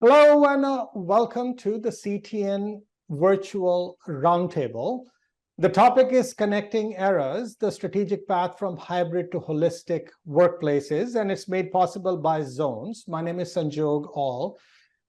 Hello and welcome to the CTN Virtual Roundtable. The topic is Connecting Eras, the strategic path from hybrid to holistic workplaces, and it's made possible by Zones. My name is Sanjog All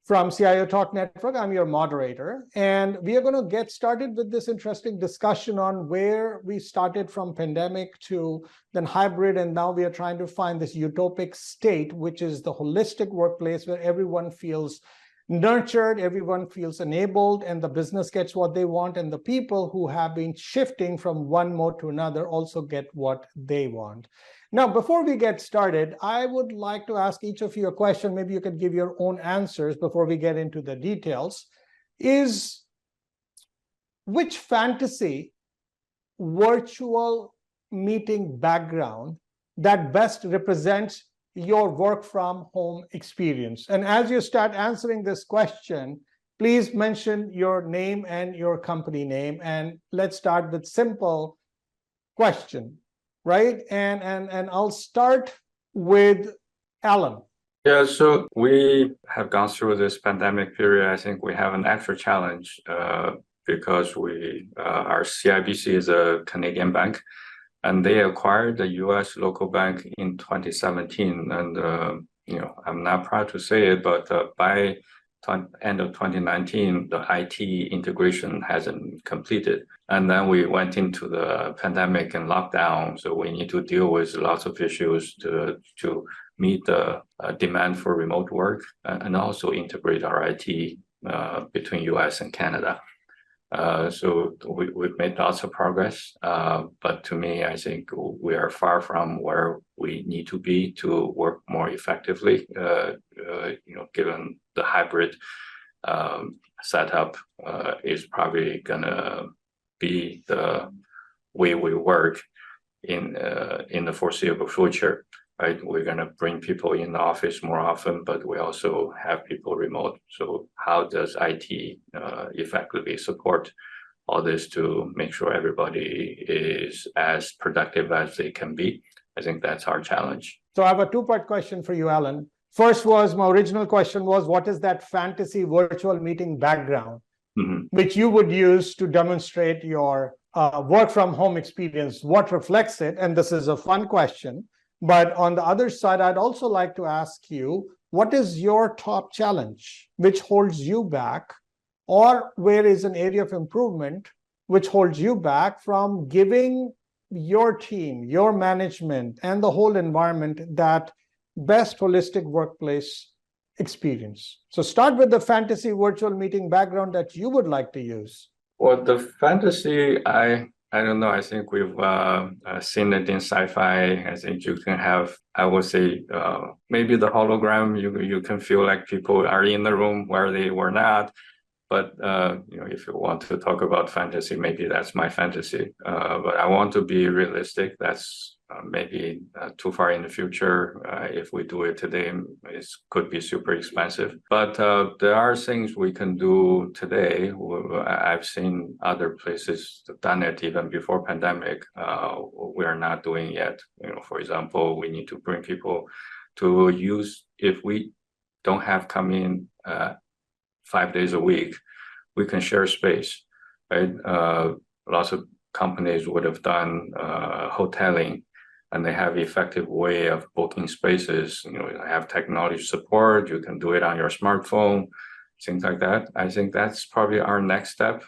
from CIO Talk Network. I'm your moderator, and we are going to get started with this interesting discussion on where we started from pandemic to then hybrid, and now we are trying to find this utopic state, which is the holistic workplace where everyone feels nurtured, everyone feels enabled, and the business gets what they want, and the people who have been shifting from one mode to another also get what they want. Now, before we get started, I would like to ask each of you a question. Maybe you could give your own answers before we get into the details. Is which fantasy virtual meeting background that best represents your work from home experience? And as you start answering this question, please mention your name and your company name. And let's start with simple question, right? And I'll start with Alan. Yeah, so we have gone through this pandemic period. I think we have an extra challenge because our CIBC is a Canadian bank, and they acquired the US local bank in 2017. And I'm not proud to say it, but by end of 2019, the IT integration hasn't completed. And then we went into the pandemic and lockdown. So we need to deal with lots of issues to meet the demand for remote work and also integrate our IT between US and Canada. So we've made lots of progress, but to me, I think we are far from where we need to be to work more effectively. Given the hybrid setup is probably gonna be the way we work in the foreseeable future. Right, we're going to bring people in the office more often, but we also have people remote. So how does IT effectively support all this to make sure everybody is as productive as they can be? I think that's our challenge. So I have a two-part question for you, Alan. First was, my original question was, what is that fantasy virtual meeting background, which you would use to demonstrate your work from home experience? What reflects it? And this is a fun question. But on the other side, I'd also like to ask you, what is your top challenge which holds you back, or where is an area of improvement which holds you back from giving your team, your management, and the whole environment that best holistic workplace experience? So start with the fantasy virtual meeting background that you would like to use. Well, the fantasy, I don't know. I think we've seen it in sci-fi. I think you can have, I would say, maybe the hologram. You can feel like people are in the room where they were not. But if you want to talk about fantasy, maybe that's my fantasy. But I want to be realistic. That's maybe too far in the future. If we do it today, it could be super expensive. But there are things we can do today. I've seen other places done it even before pandemic. We are not doing yet. For example, we need to bring people to use, if we don't have come in 5 days a week, we can share space, right? Lots of companies would have done hoteling, and they have effective way of booking spaces. Have technology support. You can do it on your smartphone, things like that. I think that's probably our next step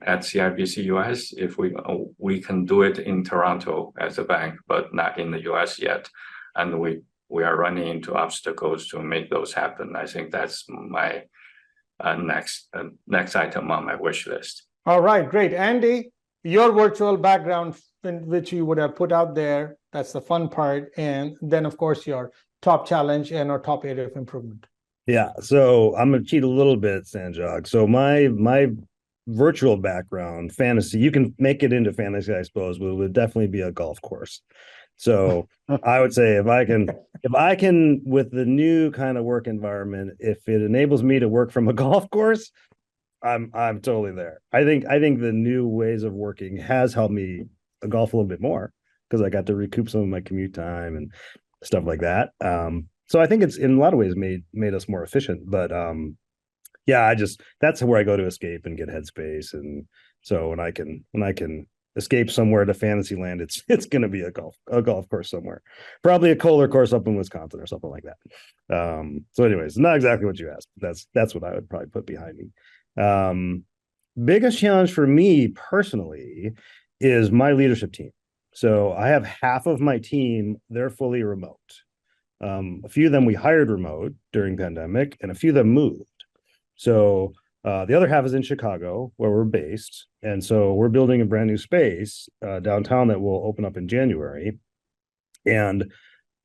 at CIBC US. If we can do it in Toronto as a bank, but not in the US yet, and we are running into obstacles to make those happen. I think that's my next item on my wish list. All right, great. Andy, your virtual background, which you would have put out there, that's the fun part. And then, of course, your top challenge and our top area of improvement. Yeah, so I'm going to cheat a little bit, Sanjog. So my virtual background, fantasy, you can make it into fantasy, I suppose, but it would definitely be a golf course. So I would say if I can, with the new kind of work environment, if it enables me to work from a golf course, I'm totally there. I think the new ways of working has helped me golf a little bit more because I got to recoup some of my commute time and stuff like that. So I think it's in a lot of ways made us more efficient. But yeah, that's where I go to escape and get headspace. And so when I can escape somewhere to Fantasyland, it's going to be a golf course somewhere, probably a Kohler course up in Wisconsin or something like that. So anyways, not exactly what you asked, but that's what I would probably put behind me. Biggest challenge for me personally is my leadership team. So I have half of my team, they're fully remote. A few of them we hired remote during pandemic, and a few of them moved. So the other half is in Chicago, where we're based. And so we're building a brand new space downtown that will open up in January. And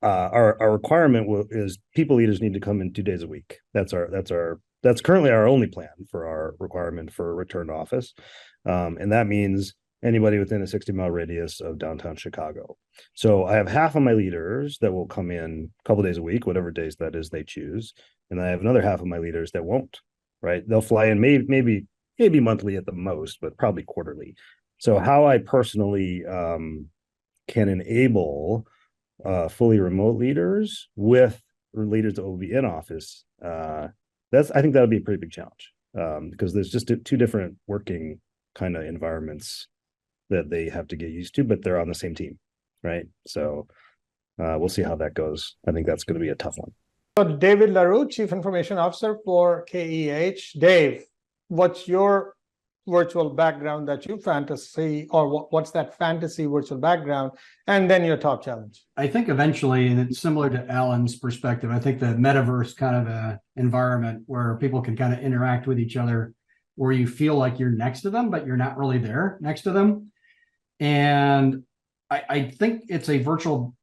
our requirement is people leaders need to come in 2 days a week. That's currently our only plan for our requirement for return to office. And that means anybody within a 60-mile radius of downtown Chicago. So I have half of my leaders that will come in a couple days a week, whatever days that is they choose. And I have another half of my leaders that won't. Right, they'll fly in maybe monthly at the most, but probably quarterly. So how I personally can enable fully remote leaders with leaders that will be in office, I think that would be a pretty big challenge because there's just two different working kind of environments that they have to get used to, but they're on the same team, right? So we'll see how that goes. I think that's going to be a tough one. So David LaRue, Chief Information Officer for KEH. Dave, what's your virtual background that you fantasy, or what's that fantasy virtual background, and then your top challenge? I think eventually, and it's similar to Alan's perspective, I think the metaverse kind of a environment where people can kind of interact with each other, where you feel like you're next to them, but you're not really there next to them. And I think it's a virtual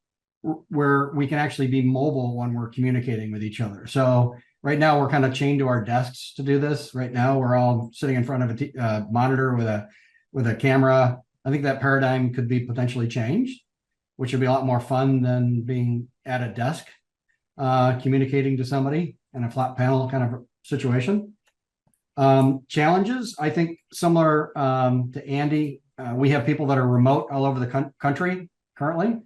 where we can actually be mobile when we're communicating with each other. So right now we're kind of chained to our desks to do this. Right now we're all sitting in front of a monitor with a camera. I think that paradigm could be potentially changed, which would be a lot more fun than being at a desk communicating to somebody in a flat panel kind of situation. Challenges, I think similar to Andy, we have people that are remote all over the country currently.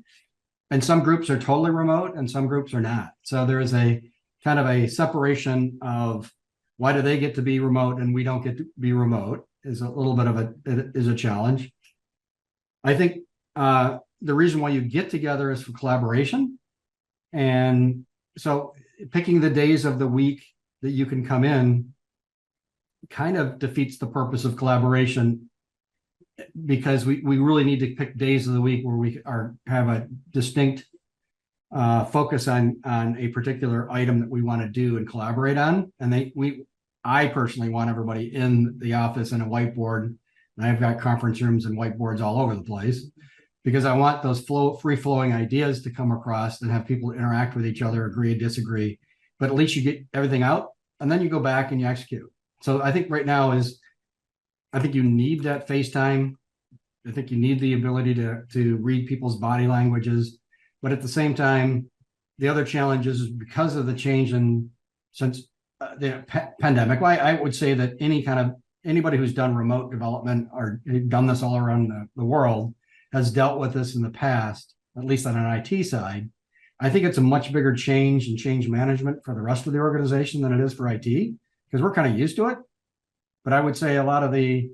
And some groups are totally remote and some groups are not. So there is a kind of a separation of why do they get to be remote and we don't get to be remote is a little bit of a challenge. I think the reason why you get together is for collaboration. And so picking the days of the week that you can come in kind of defeats the purpose of collaboration, because we really need to pick days of the week where we have a distinct focus on a particular item that we want to do and collaborate on. And I personally want everybody in the office and a whiteboard. And I've got conference rooms and whiteboards all over the place because I want those free-flowing ideas to come across and have people interact with each other, agree, disagree. But at least you get everything out and then you go back and you execute. So I think right now I think you need that FaceTime. I think you need the ability to read people's body languages. But at the same time, the other challenge is because of the change since the pandemic. Well, I would say that anybody who's done remote development or done this all around the world has dealt with this in the past, at least on an IT side. I think it's a much bigger change and change management for the rest of the organization than it is for IT, because we're kind of used to it. But I would say a lot of the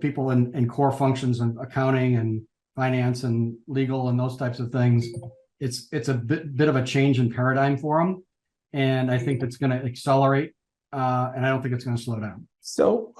people in core functions and accounting and finance and legal and those types of things, it's a bit of a change in paradigm for them. And I think it's going to accelerate, and I don't think it's going to slow down. So,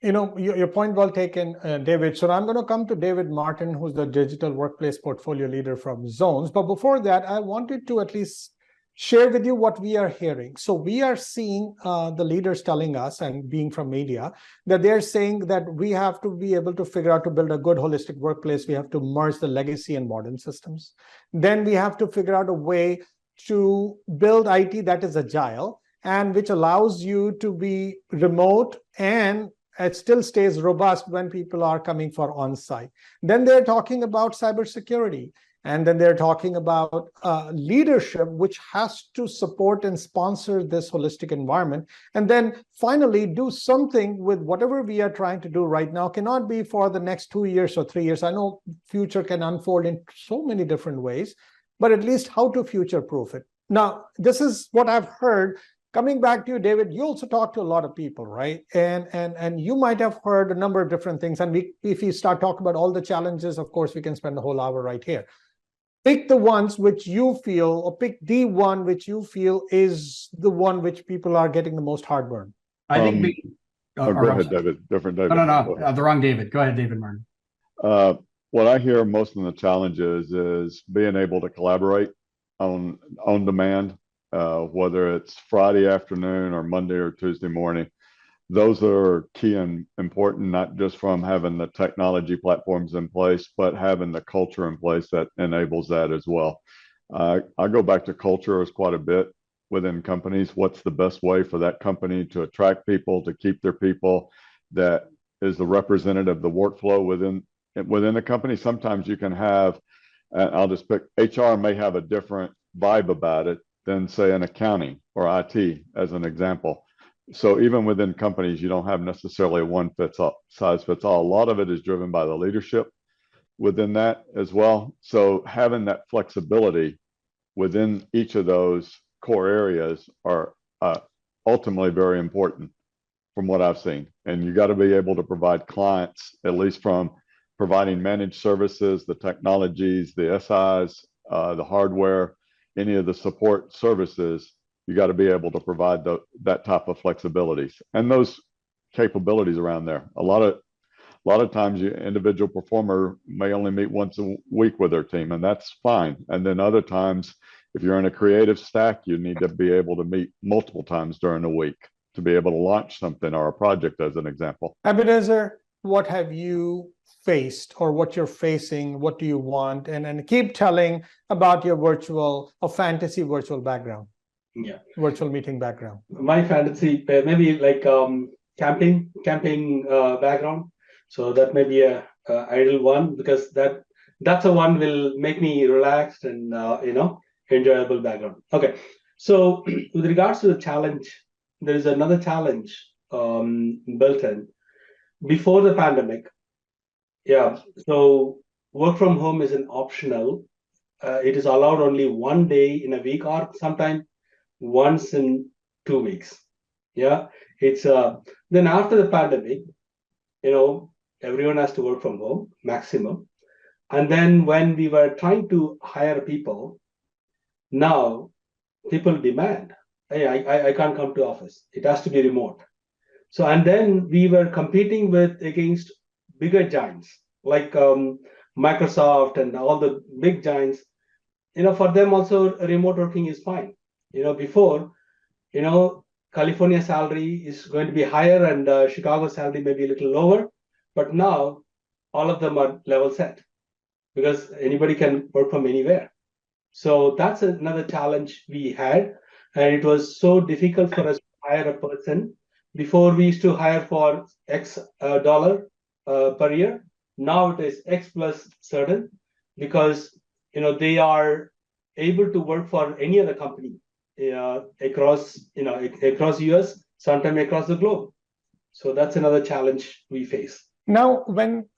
your point well taken, David. So I'm going to come to David Martin, who's the Digital Workplace Portfolio Leader from Zones. But before that, I wanted to at least share with you what we are hearing. So we are seeing the leaders telling us, and being from media, that they're saying that we have to be able to figure out to build a good holistic workplace. We have to merge the legacy and modern systems. Then we have to figure out a way to build IT that is agile and which allows you to be remote and it still stays robust when people are coming for on-site. Then they're talking about cybersecurity. And then they're talking about leadership, which has to support and sponsor this holistic environment. And then finally, do something with whatever we are trying to do right now. Cannot be for the next 2 years or 3 years. I know future can unfold in so many different ways, but at least how to future-proof it. Now, this is what I've heard. Coming back to you, David, you also talk to a lot of people, right? And you might have heard a number of different things. And if you start talking about all the challenges, of course, we can spend the whole hour right here. Pick the ones which you feel, or pick the one which you feel is the one which people are getting the most heartburn. I think go ahead, David. Different David. No, the wrong David. Go ahead, David Martin. What I hear most of the challenges is being able to collaborate on demand, whether it's Friday afternoon or Monday or Tuesday morning. Those are key and important, not just from having the technology platforms in place, but having the culture in place that enables that as well. I go back to culture as quite a bit within companies. What's the best way for that company to attract people, to keep their people, that is the representative of the workflow within a company? Sometimes you can have, I'll just pick, HR may have a different vibe about it than, say, an accounting or IT as an example. So even within companies, you don't have necessarily one size fits all. A lot of it is driven by the leadership within that as well. So having that flexibility within each of those core areas are ultimately very important from what I've seen. And you got to be able to provide clients, at least from providing managed services, the technologies, the SIs, the hardware, any of the support services. You got to be able to provide that type of flexibilities and those capabilities around there. A lot of times, your individual performer may only meet once a week with their team, and that's fine. And then other times, if you're in a creative stack, you need to be able to meet multiple times during the week to be able to launch something or a project, as an example. Ebenezer, what have you faced, or what you're facing? What do you want? And keep telling about your virtual or fantasy virtual background. Yeah, virtual meeting background. My fantasy, maybe like camping background. So that may be a ideal one, because that's a one will make me relaxed and enjoyable background. Okay, so with regards to the challenge, there is another challenge built in before the pandemic. Yeah, so work from home is an optional. It is allowed only one day in a week, or sometime once in 2 weeks. Yeah, it's then after the pandemic, everyone has to work from home maximum. And then when we were trying to hire people, now people demand, hey, I can't come to office. It has to be remote. So, and then we were competing against bigger giants like Microsoft and all the big giants. For them also remote working is fine. Before, California salary is going to be higher and Chicago salary may be a little lower, but now all of them are level set because anybody can work from anywhere. So that's another challenge we had, and it was so difficult for us to hire a person. Before we used to hire for X dollar per year. Now it is X plus certain, because they are able to work for any other company. Across US, sometimes across the globe. So that's another challenge we face. Now, when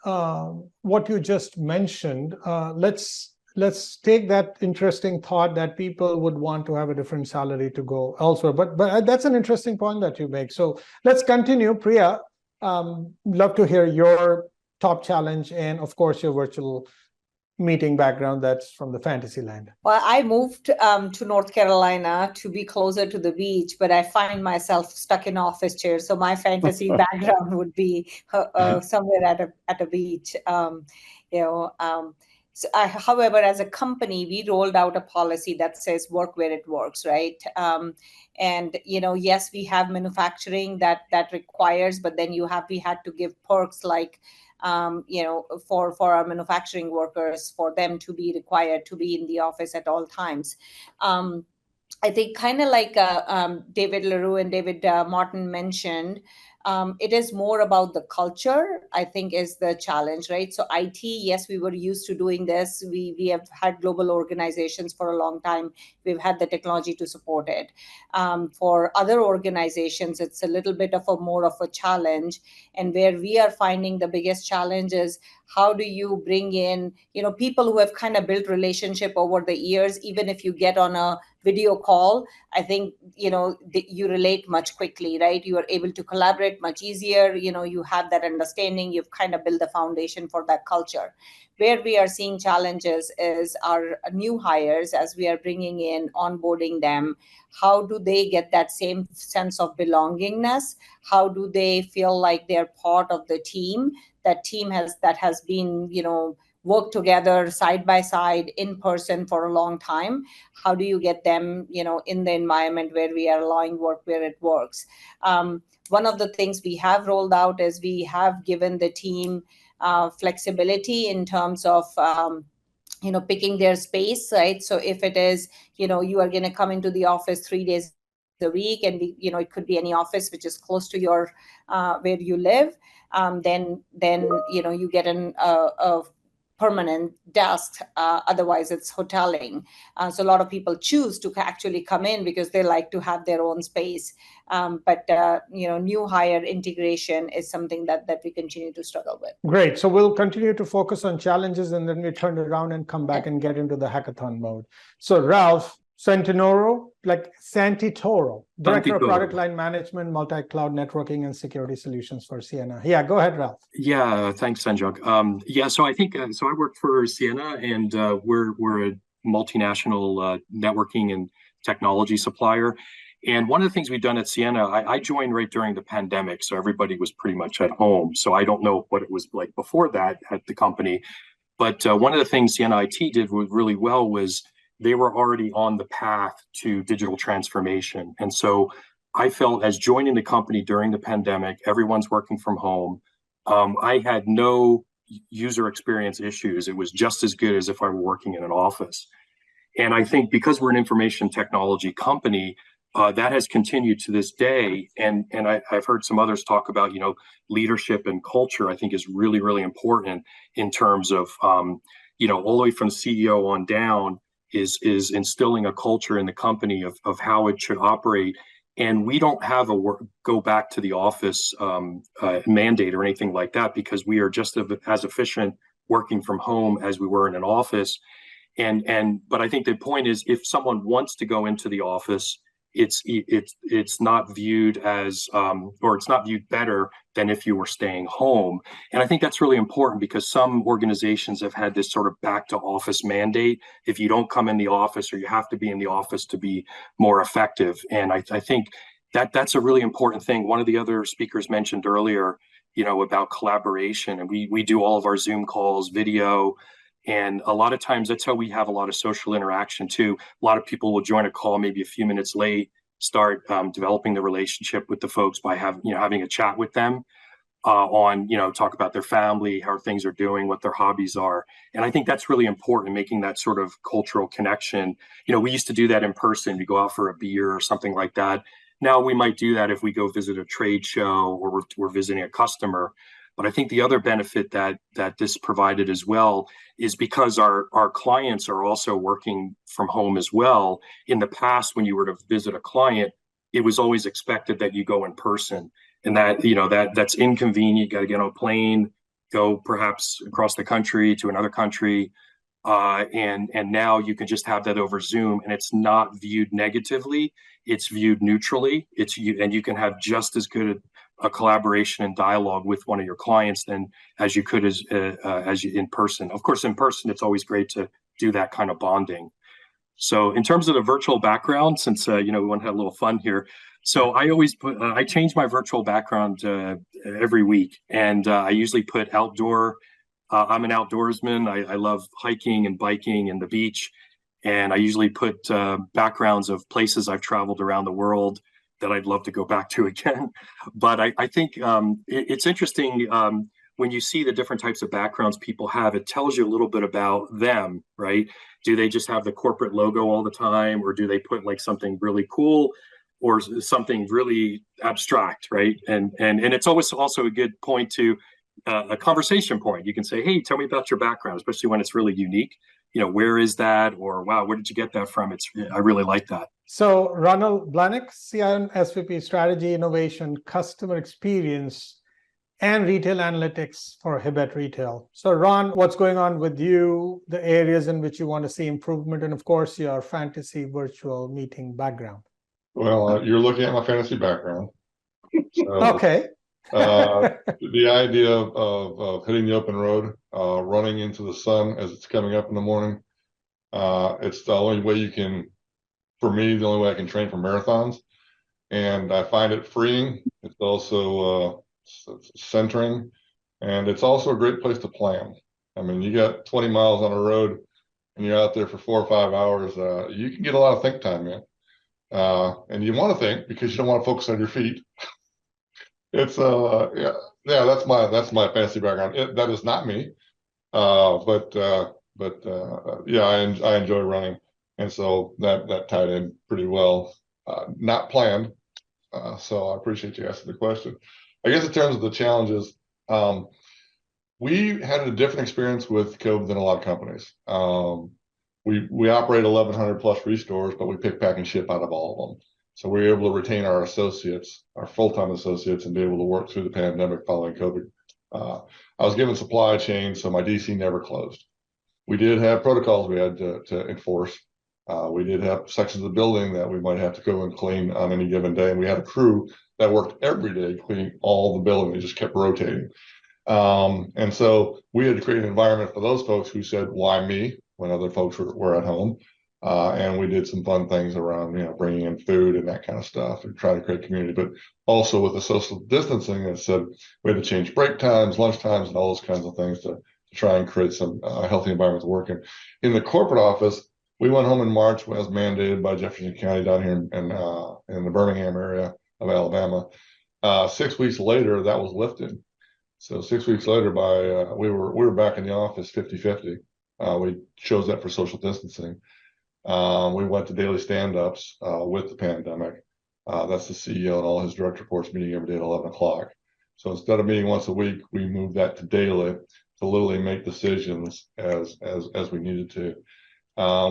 what you just mentioned, let's take that interesting thought that people would want to have a different salary to go elsewhere. But that's an interesting point that you make. So let's continue. Priya, love to hear your top challenge and, of course, your virtual meeting background that's from the fantasy land. Well, I moved to North Carolina to be closer to the beach, but I find myself stuck in office chairs. So my fantasy background would be somewhere at a beach. However, as a company, we rolled out a policy that says work where it works, right? Yes, we have manufacturing that requires, but then we had to give perks like for our manufacturing workers, for them to be required to be in the office at all times. I think kind of like David LaRue and David Martin mentioned, it is more about the culture, I think, is the challenge, right? So IT, yes, we were used to doing this. We have had global organizations for a long time. We've had the technology to support it. For other organizations, it's a little bit of more of a challenge. And where we are finding the biggest challenge is how do you bring in, people who have kind of built relationship over the years, even if you get on a video call, I think, you relate much quickly, right? You are able to collaborate much easier. You have that understanding. You've kind of built the foundation for that culture. Where we are seeing challenges is our new hires, as we are bringing in, onboarding them. How do they get that same sense of belongingness? How do they feel like they're part of the team? That team has been, worked together side by side in person for a long time. How do you get them, in the environment where we are allowing work where it works? One of the things we have rolled out is we have given the team flexibility in terms of picking their space, right? So if it is, you are going to come into the office 3 days a week, and it could be any office which is close to your where you live, then you get a permanent desk. Otherwise, it's hoteling. So a lot of people choose to actually come in because they like to have their own space. But new hire integration is something that we continue to struggle with. Great. So we'll continue to focus on challenges, and then we turn it around and come back and get into the hackathon mode. So Ralph, Santitoro, Director of Product Line Management, Multicloud Networking and Security Solutions for Ciena. Yeah, go ahead, Ralph. Yeah, thanks, Sanjog. So I think I work for Ciena, and we're a multinational networking and technology supplier. And one of the things we've done at Ciena, I joined right during the pandemic, so everybody was pretty much at home. So I don't know what it was like before that at the company. But one of the things Ciena IT did really well was they were already on the path to digital transformation. And so I felt, as joining the company during the pandemic, everyone's working from home. I had no user experience issues. It was just as good as if I were working in an office. And I think because we're an information technology company, that has continued to this day. And I've heard some others talk about, leadership and culture, I think is really, really important in terms of, all the way from CEO on down, is instilling a culture in the company of how it should operate. And we don't have go back to the office mandate or anything like that, because we are just as efficient working from home as we were in an office. But I think the point is, if someone wants to go into the office, it's not viewed as or it's not viewed better than if you were staying home. And I think that's really important, because some organizations have had this sort of back to office mandate. If you don't come in the office, or you have to be in the office to be more effective. And I think that's a really important thing. One of the other speakers mentioned earlier, about collaboration, and we do all of our Zoom calls, video. And a lot of times that's how we have a lot of social interaction too. A lot of people will join a call maybe a few minutes late, start developing the relationship with the folks by having a chat with them talk about their family, how things are doing, what their hobbies are. And I think that's really important, making that sort of cultural connection. We used to do that in person. We go out for a beer or something like that. Now we might do that if we go visit a trade show or we're visiting a customer. But I think the other benefit that this provided as well is because our clients are also working from home as well. In the past, when you were to visit a client, it was always expected that you go in person, and that's inconvenient. You got to get on a plane, go perhaps across the country to another country, and now you can just have that over Zoom, and it's not viewed negatively. It's viewed neutrally. And you can have just as good a collaboration and dialogue with one of your clients than as you could as you in person. Of course, in person, it's always great to do that kind of bonding. So in terms of the virtual background, since we want to have a little fun here, so I always I change my virtual background every week, and I usually put outdoor. I'm an outdoorsman. I love hiking and biking and the beach, and I usually put backgrounds of places I've traveled around the world that I'd love to go back to again. But I think it's interesting when you see the different types of backgrounds people have. It tells you a little bit about them, right? Do they just have the corporate logo all the time, or do they put like something really cool or something really abstract, right? And it's always also a good point to a conversation point. You can say, hey, tell me about your background, especially when it's really unique. Where is that? Or wow, where did you get that from? I really like that. So Ronald Blahnik, CIO SVP Strategy, Innovation, Customer Experience. and retail analytics for Hibbett Retail. So Ron, what's going on with you, the areas in which you want to see improvement, and of course, your fantasy virtual meeting background? Well, you're looking at my fantasy background. So, okay. The idea of hitting the open road, running into the sun as it's coming up in the morning, it's the only way you can, for me, the only way I can train for marathons. And I find it freeing. It's also centering, and it's also a great place to plan. I mean, you got 20 miles on a road and you're out there for 4 or 5 hours, you can get a lot of think time in. And you want to think because you don't want to focus on your feet. It's yeah, that's my fantasy background. That is not me. But yeah, I enjoy running, and so that tied in pretty well. Not planned. So I appreciate you asking the question. I guess in terms of the challenges, we had a different experience with COVID than a lot of companies. We operate 1,100 plus restores, but we pick, pack, and ship out of all of them. So we were able to retain our associates, our full-time associates, and be able to work through the pandemic following COVID. I was given supply chain, so my DC never closed. We did have protocols we had to enforce. We did have sections of the building that we might have to go and clean on any given day. And we had a crew that worked every day cleaning all the building. They just kept rotating. And so we had to create an environment for those folks who said, why me, when other folks were at home. And we did some fun things around, bringing in food and that kind of stuff and trying to create community, but also with the social distancing that said we had to change break times, lunch times, and all those kinds of things to try and create some healthy environment to work in the corporate office. We went home in March when it was mandated by Jefferson County down here in the Birmingham area of Alabama. 6 weeks later, that was lifted. So 6 weeks later, we were back in the office 50-50. We chose that for social distancing. We went to daily stand-ups with the pandemic. That's the CEO and all his direct reports meeting every day at 11 o'clock. So instead of meeting once a week, we moved that to daily to literally make decisions as we needed to.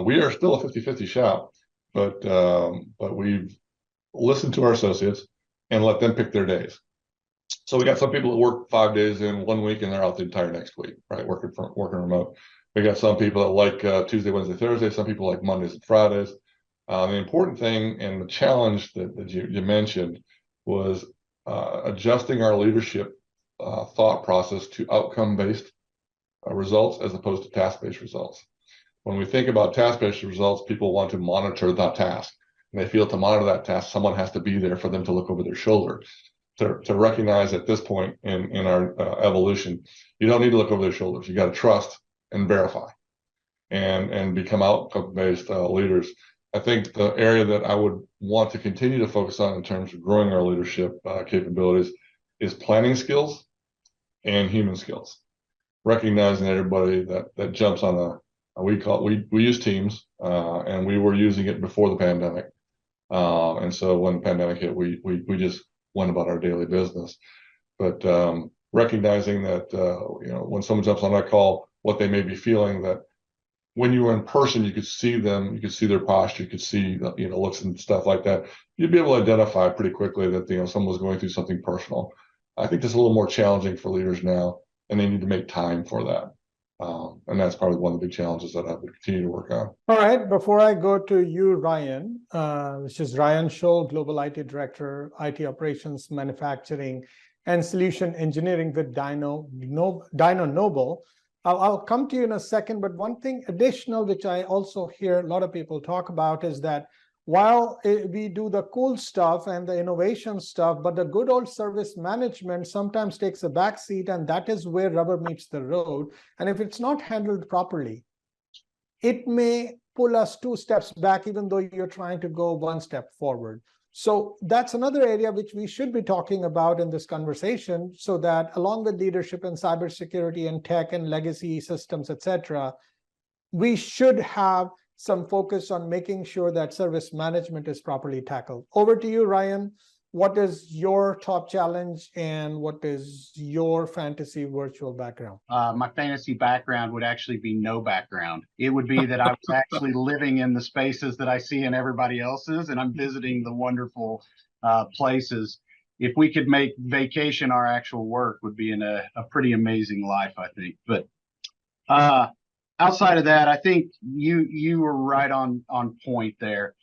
We are still a 50-50 shop, but we've listened to our associates and let them pick their days. So we got some people that work 5 days in 1 week and they're out the entire next week, right? Working remote. We got some people that like Tuesday, Wednesday, Thursday. Some people like Mondays and Fridays. The important thing and the challenge that you mentioned was adjusting our leadership thought process to outcome-based results as opposed to task-based results. When we think about task-based results, people want to monitor that task. And they feel to monitor that task, someone has to be there for them to look over their shoulder. To recognize at this point in our evolution, you don't need to look over their shoulders. You got to trust and verify and become outcome-based leaders. I think the area that I would want to continue to focus on in terms of growing our leadership capabilities is planning skills and human skills. Recognizing everybody that jumps on we use Teams, and we were using it before the pandemic. And so when the pandemic hit, we just went about our daily business. But recognizing that when someone jumps on that call, what they may be feeling, that when you were in person, you could see them, you could see their posture, you could see looks and stuff like that. You'd be able to identify pretty quickly that someone was going through something personal. I think that's a little more challenging for leaders now, and they need to make time for that. And that's probably one of the big challenges that I would continue to work on. All right. Before I go to you, Ryan, which is Ryan Shull, Global IT Director, IT Operations, Manufacturing, and Solution Engineering with Dyno Nobel. I'll come to you in a second, but one thing additional, which I also hear a lot of people talk about, is that while we do the cool stuff and the innovation stuff, but the good old service management sometimes takes a back seat, and that is where rubber meets the road. And if it's not handled properly, it may pull us 2 steps back, even though you're trying to go 1 step forward. So that's another area which we should be talking about in this conversation, so that along with leadership in cybersecurity and tech and legacy systems, etc., we should have some focus on making sure that service management is properly tackled. Over to you, Ryan. What is your top challenge and what is your fantasy virtual background? My fantasy background would actually be no background. It would be that I was actually living in the spaces that I see in everybody else's, and I'm visiting the wonderful places. if we could make vacation our actual work, would be in a pretty amazing life, I think. But outside of that, I think you were right on point there.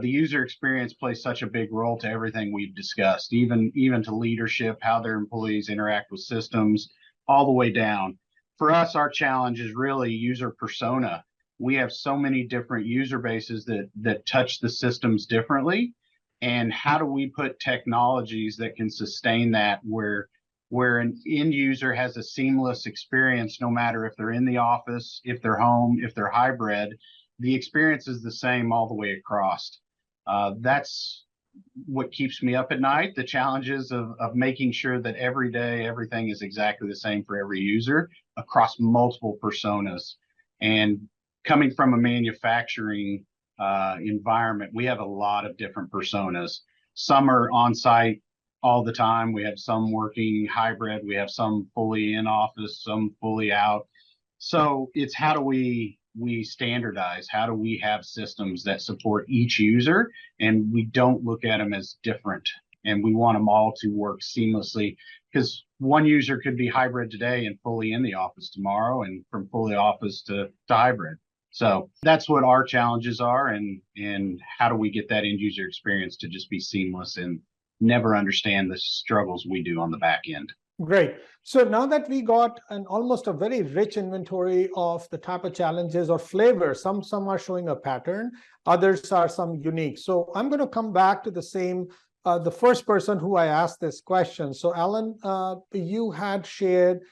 The user experience plays such a big role to everything we've discussed, even to leadership, how their employees interact with systems, all the way down. For us, our challenge is really user persona. We have so many different user bases that touch the systems differently. And how do we put technologies that can sustain that, where an end user has a seamless experience, no matter if they're in the office, if they're home, if they're hybrid, the experience is the same all the way across. That's what keeps me up at night, the challenges of making sure that every day everything is exactly the same for every user across multiple personas. And coming from a manufacturing environment, we have a lot of different personas. Some are on site all the time. We have some working hybrid. We have some fully in office, some fully out. So it's how do we standardize? How do we have systems that support each user, and we don't look at them as different, and we want them all to work seamlessly, because one user could be hybrid today and fully in the office tomorrow, and from fully office to hybrid. So that's what our challenges are, and how do we get that end user experience to just be seamless and never understand the struggles we do on the back end. Great. So now that we got almost a very rich inventory of the type of challenges or flavors, some are showing a pattern, others are some unique. So I'm going to come back to the same, the first person who I asked this question. So Alan, you had shared,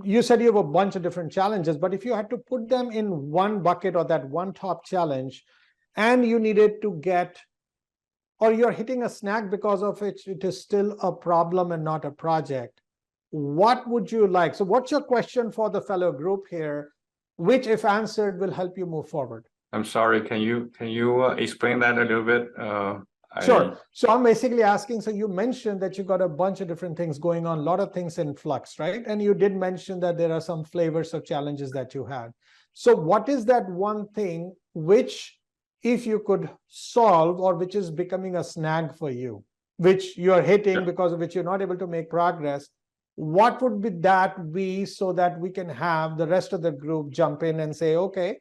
you said you have a bunch of different challenges, but if you had to put them in one bucket or that one top challenge, and you needed to get, or you're hitting a snag because of it is still a problem and not a project, what would you like? So what's your question for the fellow group here, which if answered will help you move forward? I'm sorry, can you explain that a little bit? Sure. So I'm basically asking, so you mentioned that you got a bunch of different things going on, a lot of things in flux, right? And you did mention that there are some flavors of challenges that you had. So what is that one thing which, if you could solve, or which is becoming a snag for you, which you're hitting, because of which you're not able to make progress, what would be that be, so that we can have the rest of the group jump in and say, okay,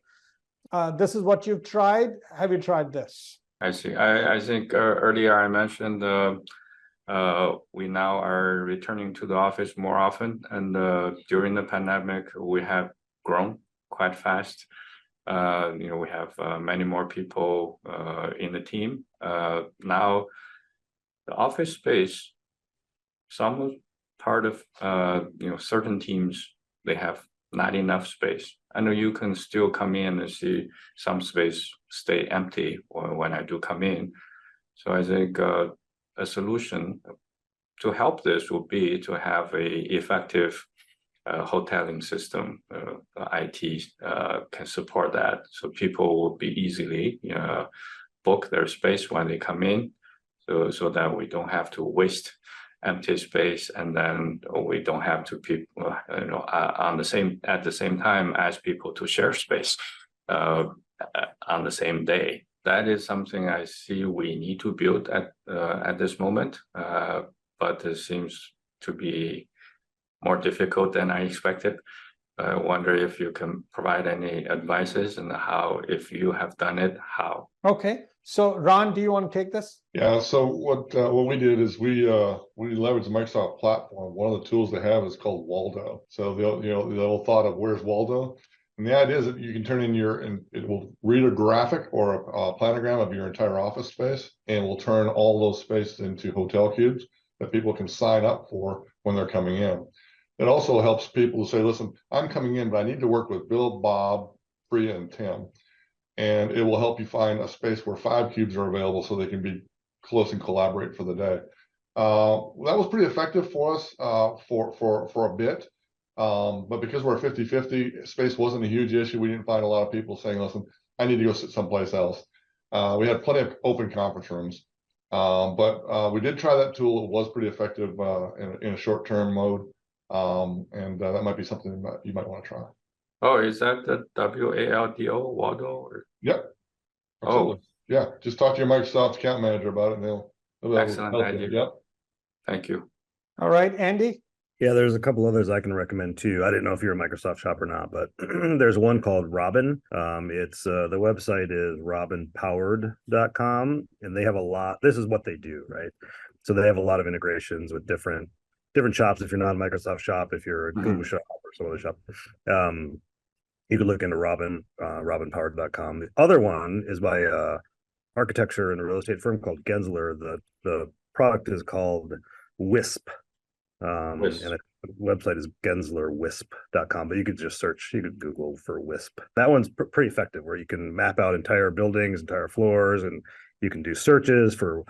this is what you've tried. Have you tried this? I see. I think earlier I mentioned we now are returning to the office more often, and during the pandemic we have grown quite fast. We have many more people in the team. Now the office space, some part of certain teams, they have not enough space. I know you can still come in and see some space stay empty when I do come in. So I think a solution to help this would be to have a effective hoteling system. IT can support that, so people will be easily book their space when they come in, so that we don't have to waste empty space, and then we don't have to people at the same time ask people to share space on the same day. That is something I see we need to build at this moment, but it seems to be more difficult than I expected. I wonder if you can provide any advices and how, if you have done it, how. Okay. So Ron, do you want to take this? Yeah. So what we did is we leveraged the Microsoft platform. One of the tools they have is called Waldo. So the whole thought of where's Waldo, and the idea is that you can turn in and it will read a graphic or a planogram of your entire office space, and will turn all those spaces into hotel cubes that people can sign up for when they're coming in. It also helps people to say, listen, I'm coming in, but I need to work with Bill, Bob, Priya, and Tim. And it will help you find a space where 5 cubes are available so they can be close and collaborate for the day. That was pretty effective for us for a bit. But because we're 50-50, space wasn't a huge issue. We didn't find a lot of people saying, listen, I need to go sit someplace else. We had plenty of open conference rooms. But we did try that tool. It was pretty effective in a short-term mode. And that might be something that you might want to try. Oh, is that the WALDO, Waldo? Or? Yep. Absolutely. Oh, yeah. Just talk to your Microsoft account manager about it, and they'll excellent idea. Yep. Thank you. All right, Andy. Yeah, there's a couple others I can recommend too. I didn't know if you're a Microsoft shop or not, but there's one called Robin. It's the website is robinpowered.com, and they have a lot. This is what they do, right? So they have a lot of integrations with different shops. If you're not a Microsoft shop, if you're a Google shop or some other shop, you could look into robinpowered.com. The other one is by architecture and a real estate firm called Gensler. The product is called Wisp. And the website is genslerwisp.com, but you could just search, you could Google for Wisp. That one's pretty effective, where you can map out entire buildings, entire floors, and you can do searches for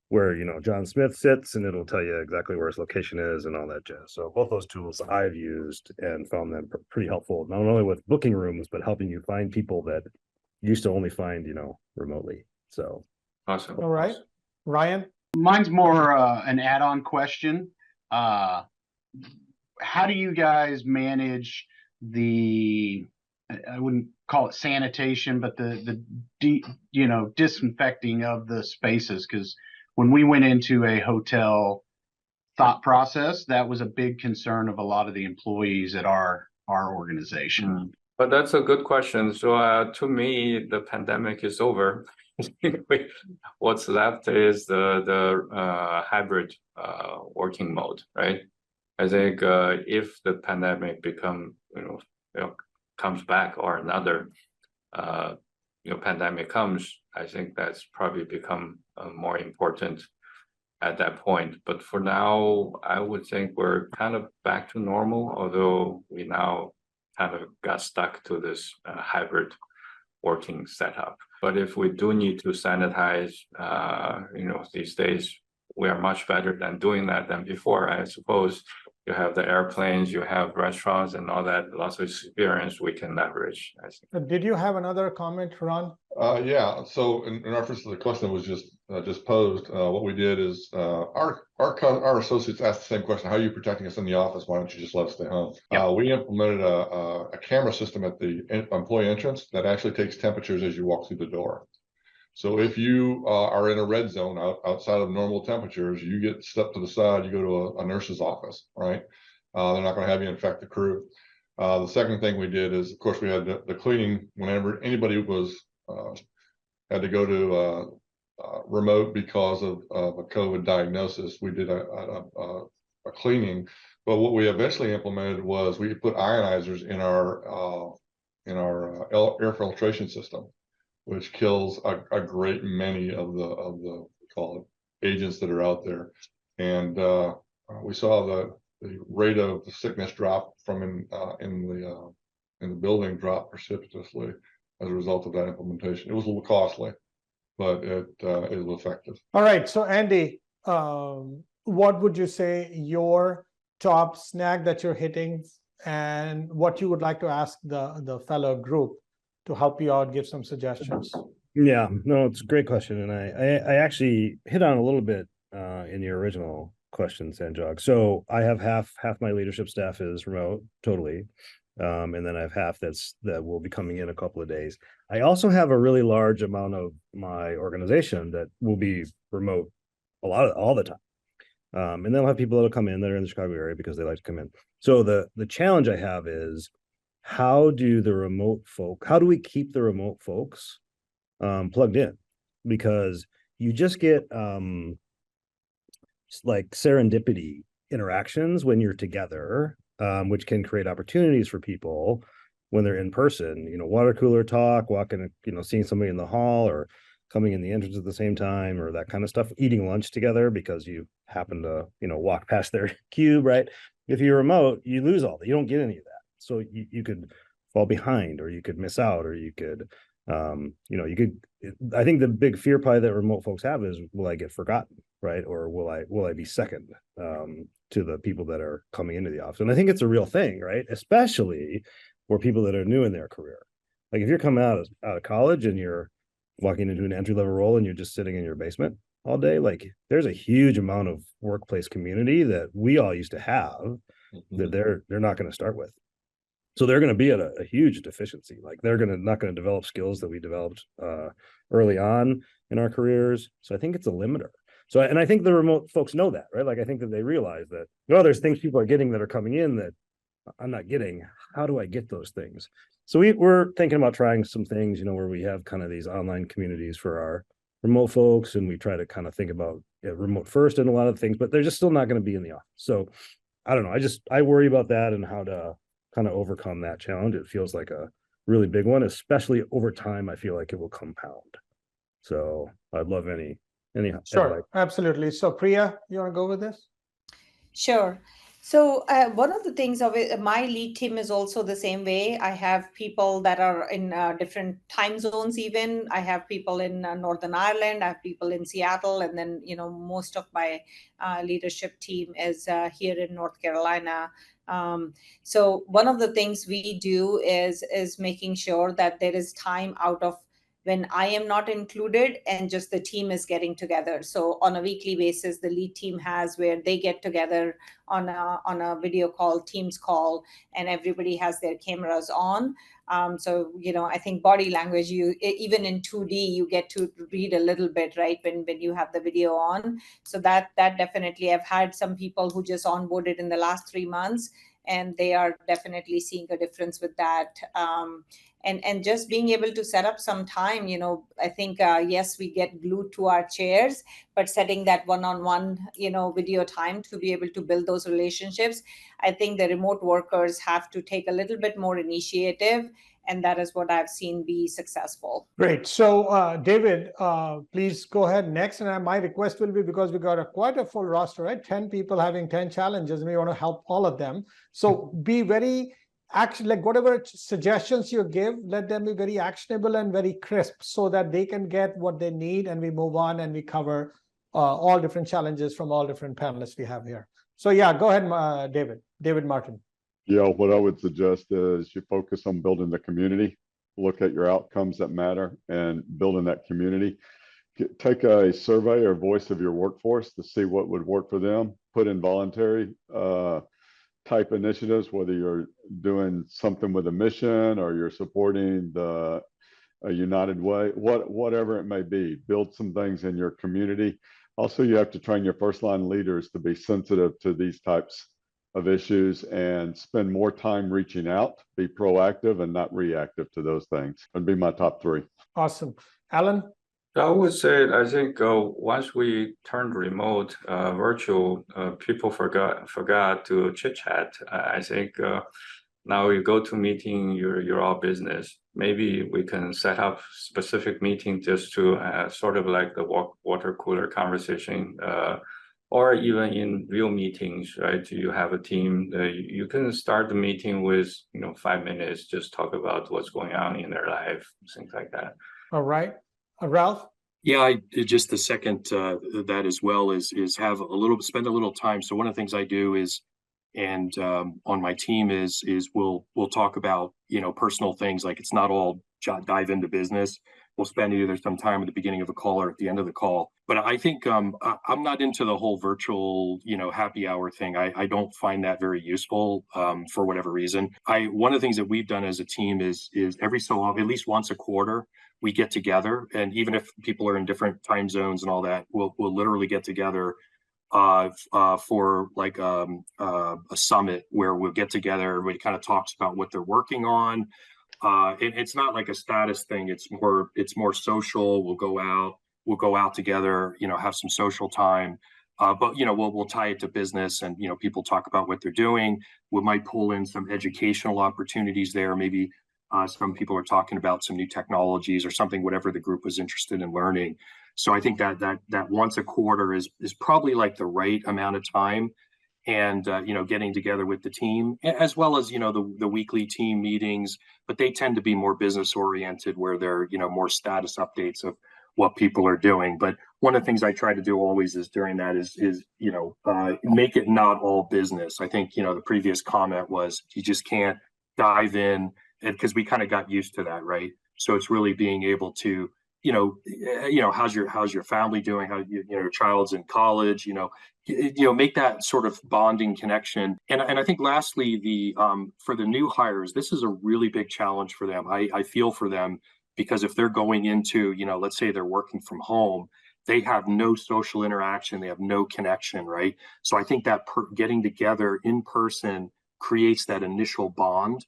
where, you know, John Smith sits, and it'll tell you exactly where his location is and all that jazz. So both those tools I've used and found them pretty helpful, not only with booking rooms, but helping you find people that used to only find, you know, remotely. So awesome. All right, Ryan. Mine's more an add-on question. How do you guys manage the, I wouldn't call it sanitation, but the disinfecting of the spaces? Because when we went into a hotel thought process, that was a big concern of a lot of the employees at our organization. But that's a good question. So to me, the pandemic is over. What's left is the hybrid working mode, right? I think if the pandemic comes back, or another pandemic comes, I think that's probably become more important at that point. But for now, I would think we're kind of back to normal, although we now kind of got stuck to this hybrid working setup. But if we do need to sanitize, these days, we are much better than doing that than before. I suppose you have the airplanes, you have restaurants and all that, lots of experience we can leverage, I think. Did you have another comment, Ron? Yeah. So in reference to the question that was just posed, what we did is our associates asked the same question: how are you protecting us in the office? Why don't you just let us stay home? Yep. We implemented a camera system at the employee entrance that actually takes temperatures as you walk through the door. So if you are in a red zone outside of normal temperatures, you get stepped to the side, you go to a nurse's office, right? They're not going to have you infect the crew. The second thing we did is, of course, we had the cleaning whenever anybody was had to go to remote because of a COVID diagnosis. We did a cleaning, but what we eventually implemented was we put ionizers in our air filtration system, which kills a great many of the call it agents that are out there. And we saw the rate of the sickness drop from in the building drop precipitously as a result of that implementation. It was a little costly, but it was effective. All right. So Andy, what would you say your top snag that you're hitting, and what you would like to ask the fellow group to help you out, give some suggestions? Yeah, no, it's a great question. And I actually hit on a little bit in your original question, Sanjog. So I have half my leadership staff is remote, totally. And then I have half that will be coming in a couple of days. I also have a really large amount of my organization that will be remote all the time. And they'll have people that'll come in that are in the Chicago area because they like to come in. So the challenge I have is, how do we keep the remote folks plugged in? Because you just get like serendipity interactions when you're together, which can create opportunities for people when they're in person, water cooler talk, walking, seeing somebody in the hall or coming in the entrance at the same time, or that kind of stuff, eating lunch together because you happen to, walk past their cube, right? If you're remote, you lose all that. You don't get any of that. So you could fall behind, or you could miss out, or you could, I think the big fear probably that remote folks have is, will I get forgotten, right? Or will I be second to the people that are coming into the office? And I think it's a real thing, right? Especially for people that are new in their career. Like if you're coming out of college and you're walking into an entry-level role and you're just sitting in your basement all day, like there's a huge amount of workplace community that we all used to have that they're not going to start with. So they're going to be at a huge deficiency. Like they're not going to develop skills that we developed early on in our careers. So I think it's a limiter. So, and I think the remote folks know that, right? Like, I think that they realize that, there's things people are getting that are coming in that I'm not getting. How do I get those things? So we're thinking about trying some things, where we have kind of these online communities for our remote folks, and we try to kind of think about remote first in a lot of things, but they're just still not going to be in the office. So I don't know. I worry about that and how to kind of overcome that challenge. It feels like a really big one, especially over time. I feel like it will compound. So I'd love any Sure, advice. Absolutely. So Priya, you want to go with this? Sure. So one of the things of it, my lead team is also the same way. I have people that are in different time zones. Even I have people in Northern Ireland. I have people in Seattle, and then most of my leadership team is here in North Carolina. So one of the things we do is making sure that there is time out of when I am not included and just the team is getting together. So on a weekly basis, the lead team has where they get together on a video call, Teams call, and everybody has their cameras on. So, I think body language, you even in 2D, you get to read a little bit, right, when you have the video on. So that definitely, I've had some people who just onboarded in the last 3 months, and they are definitely seeing a difference with that. And just being able to set up some time, I think, yes, we get glued to our chairs, but setting that one-on-one, video time to be able to build those relationships, I think the remote workers have to take a little bit more initiative, and that is what I've seen be successful. Great. So David, please go ahead next. And my request will be, because we got quite a full roster, right? 10 people having 10 challenges, and we want to help all of them. So be very like whatever suggestions you give, let them be very actionable and very crisp so that they can get what they need, and we move on and we cover all different challenges from all different panelists we have here. So yeah, go ahead, David Martin. Yeah, what I would suggest is you focus on building the community, look at your outcomes that matter, and building that community. Take a survey or voice of your workforce to see what would work for them. Put in voluntary type initiatives, whether you're doing something with a mission or you're supporting a United Way, whatever it may be. Build some things in your community. Also, you have to train your first line leaders to be sensitive to these types of issues and spend more time reaching out, be proactive and not reactive to those things. That'd be my top 3. Awesome. Alan? I would say, I think once we turned remote, virtual, people forgot to chit chat. I think now you go to meeting, you're all business. Maybe we can set up specific meeting just to sort of like the water cooler conversation, or even in real meetings, right? You have a team, you can start the meeting with 5 minutes, just talk about what's going on in their life, things like that. All right. Ralph? Yeah, I just the second that as well is spend a little time. So one of the things I do is, and on my team is we'll talk about personal things, like it's not all dive into business. We'll spend either some time at the beginning of a call or at the end of the call. But I think I'm not into the whole virtual happy hour thing. I don't find that very useful for whatever reason. One of the things that we've done as a team is every so often, at least once a quarter, we get together, and even if people are in different time zones and all that, we'll literally get together for like a summit where we'll get together. Everybody kind of talks about what they're working on. It's not like a status thing. It's more social. We'll go out together. Have some social time. But we'll tie it to business, and people talk about what they're doing. We might pull in some educational opportunities there. Maybe some people are talking about some new technologies or something, whatever the group was interested in learning. So I think that once a quarter is probably like the right amount of time, and getting together with the team, as well as the weekly team meetings, but they tend to be more business oriented, where they're more status updates of what people are doing. But one of the things I try to do always is during that is make it not all business. I think the previous comment was you just can't dive in, because we kind of got used to that, right? So it's really being able to how's your family doing? How your child's in college? Make that sort of bonding connection. And I think lastly, for the new hires, this is a really big challenge for them. I feel for them, because if they're going into let's say they're working from home, they have no social interaction, they have no connection, right? So I think that getting together in person creates that initial bond,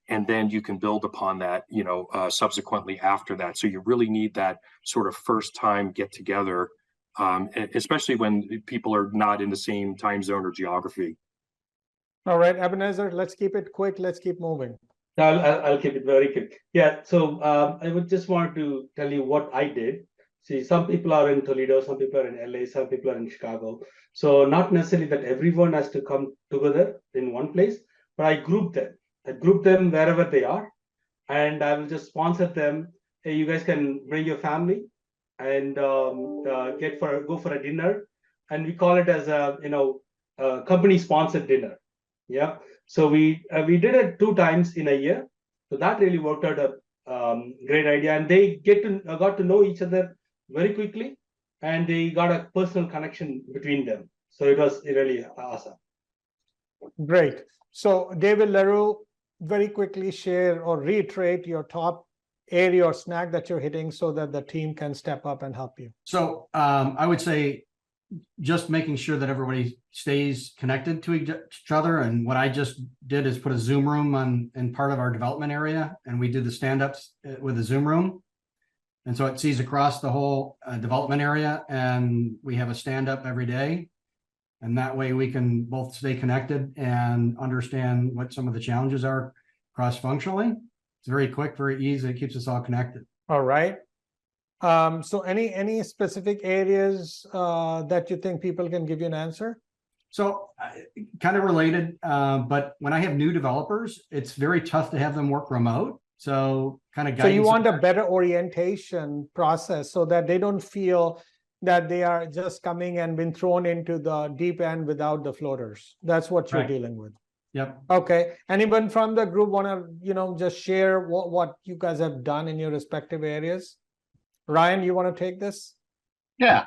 and then you can build upon that, subsequently after that. So you really need that sort of first time get together, especially when people are not in the same time zone or geography. All right, Ebenezer, let's keep it quick. Let's keep moving. I'll keep it very quick. Yeah, so I would just want to tell you what I did. See, some people are in Toledo, some people are in LA, some people are in Chicago. So not necessarily that everyone has to come together in one place, but I group them. I group them wherever they are, and I will just sponsor them. Hey, you guys can bring your family and go for a dinner, and we call it as a company sponsored dinner. Yeah. So we did it 2 times in a year. So that really worked out a great idea, and they got to know each other very quickly, and they got a personal connection between them. So it was really awesome. Great. So David, LaRue, very quickly share or reiterate your top area or snag that you're hitting so that the team can step up and help you. So I would say just making sure that everybody stays connected to each other. And what I just did is put a Zoom room in part of our development area, and we do the stand-ups with a Zoom room. And so it sees across the whole development area, and we have a stand-up every day. And that way we can both stay connected and understand what some of the challenges are cross-functionally. It's very quick, very easy. It keeps us all connected. All right. So any specific areas that you think people can give you an answer? So kind of related, but when I have new developers, it's very tough to have them work remote. So kind of guidance. So you want a better orientation process so that they don't feel that they are just coming and been thrown into the deep end without the floaters. That's what you're dealing with. Yep. Okay. Anyone from the group want to, just share what you guys have done in your respective areas? Ryan, you want to take this? Yeah.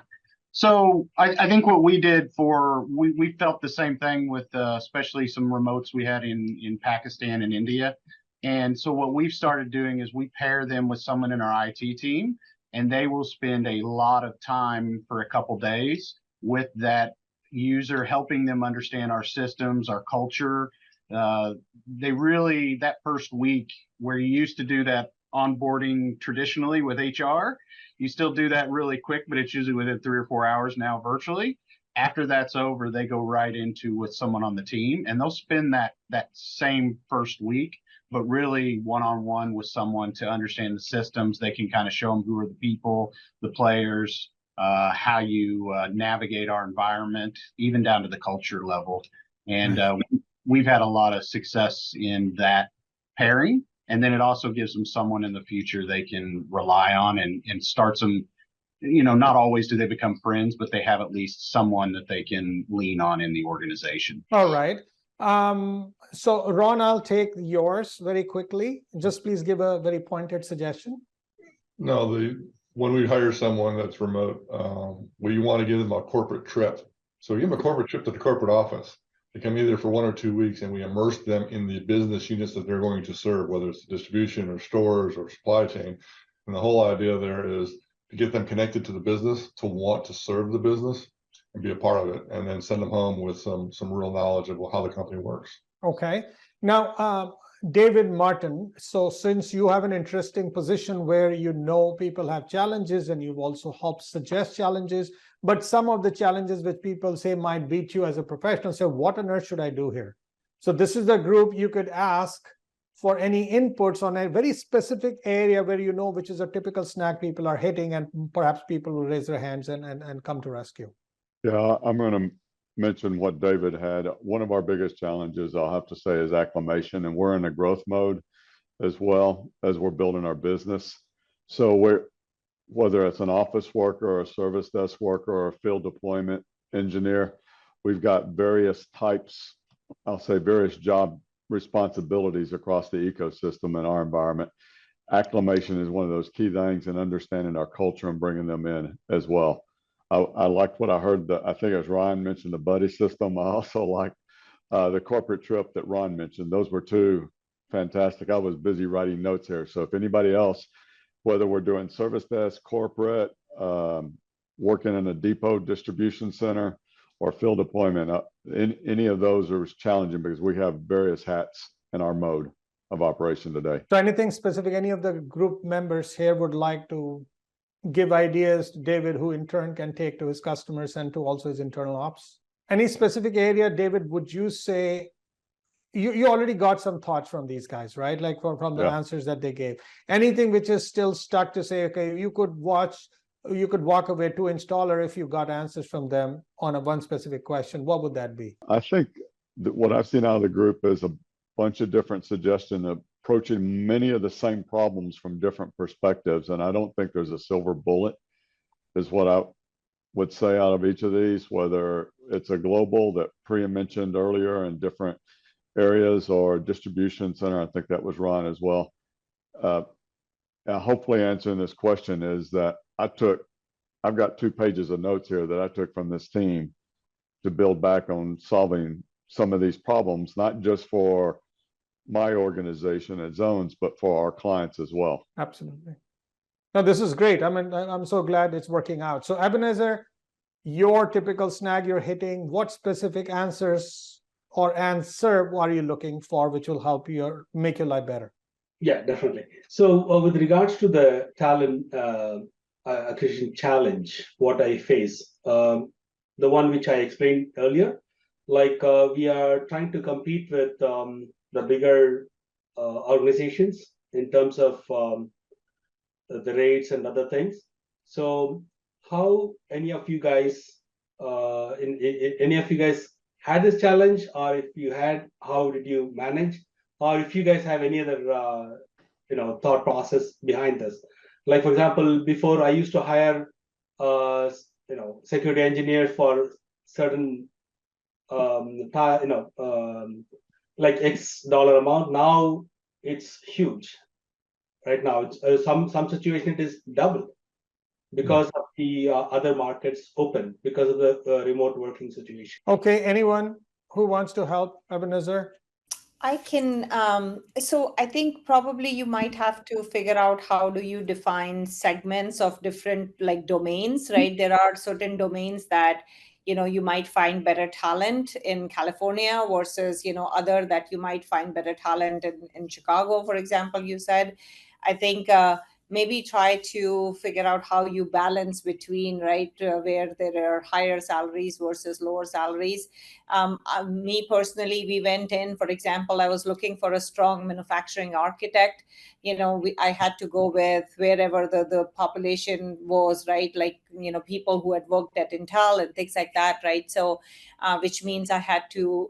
So I think what we did we felt the same thing with especially some remotes we had in Pakistan and India. And so what we've started doing is we pair them with someone in our IT team, and they will spend a lot of time for a couple days with that user, helping them understand our systems, our culture. That first week where you used to do that onboarding traditionally with HR, you still do that really quick, but it's usually within 3 or 4 hours now virtually. After that's over, they go right into with someone on the team, and they'll spend that same first week, but really one-on-one with someone to understand the systems. They can kind of show them who are the people, the players, how you navigate our environment, even down to the culture level. And we've had a lot of success in that pairing. And then it also gives them someone in the future they can rely on and starts them, not always do they become friends, but they have at least someone that they can lean on in the organization. All right. So Ron, I'll take yours very quickly. Just please give a very pointed suggestion. No, when we hire someone that's remote, we want to give them a corporate trip. So we give them a corporate trip to the corporate office. They come either for 1 or 2 weeks, and we immerse them in the business units that they're going to serve, whether it's distribution or stores or supply chain. And the whole idea there is to get them connected to the business, to want to serve the business and be a part of it, and then send them home with some real knowledge of how the company works. Okay. Now, David Martin, so since you have an interesting position where people have challenges and you've also helped suggest challenges, but some of the challenges which people say might beat you as a professional, so what on earth should I do here? So this is the group you could ask for any inputs on a very specific area where which is a typical snag people are hitting, and perhaps people will raise their hands and come to rescue. Yeah, I'm going to mention what David had. One of our biggest challenges, I'll have to say, is acclimation, and we're in a growth mode as well as we're building our business. So whether it's an office worker or a service desk worker or a field deployment engineer, we've got various types, I'll say various job responsibilities across the ecosystem in our environment. Acclimation is one of those key things, and understanding our culture and bringing them in as well. I liked what I heard. I think as Ryan mentioned, the buddy system. I also liked the corporate trip that Ron mentioned. Those were 2 fantastic. I was busy writing notes here. So if anybody else, whether we're doing service desk, corporate, working in a depot distribution center or field deployment. Any of those are challenging because we have various hats in our mode of operation today. So anything specific, any of the group members here would like to give ideas to David, who in turn can take to his customers and to also his internal ops? Any specific area, David, would you say, you already got some thoughts from these guys, right? Like from the answers that they gave. Anything which is still stuck to say, okay, you could walk away to installer if you got answers from them on one specific question, what would that be? I think that what I've seen out of the group is a bunch of different suggestions approaching many of the same problems from different perspectives. And I don't think there's a silver bullet, is what I would say out of each of these, whether it's a global that Priya mentioned earlier in different areas or distribution center. I think that was Ron as well. Hopefully answering this question is that I've got 2 pages of notes here that I took from this team to build back on solving some of these problems, not just for my organization at Zones, but for our clients as well. Absolutely. No, this is great. I mean, I'm so glad it's working out. So Ebenezer, your typical snag you're hitting, what specific answers or answer are you looking for, which will help you make your life better? Yeah, definitely. So with regards to the talent acquisition challenge, what I face, the one which I explained earlier, like we are trying to compete with the bigger organizations in terms of the rates and other things. So how any of you guys had this challenge, or if you had, how did you manage, or if you guys have any other thought process behind this? Like, for example, before I used to hire security engineers for certain like X dollar amount. Now it's huge. Right now, it's some situation it is double because of the other markets open because of the remote working situation. Okay, anyone who wants to help, Ebenezer? I can, so I think probably you might have to figure out how do you define segments of different like domains, right? There are certain domains that, you might find better talent in California versus, other that you might find better talent in Chicago, for example, you said. I think maybe try to figure out how you balance between, right, where there are higher salaries versus lower salaries. Me personally, we went in, for example, I was looking for a strong manufacturing architect. I had to go with wherever the population was, right? Like, people who had worked at Intel and things like that, right? So, which means I had to,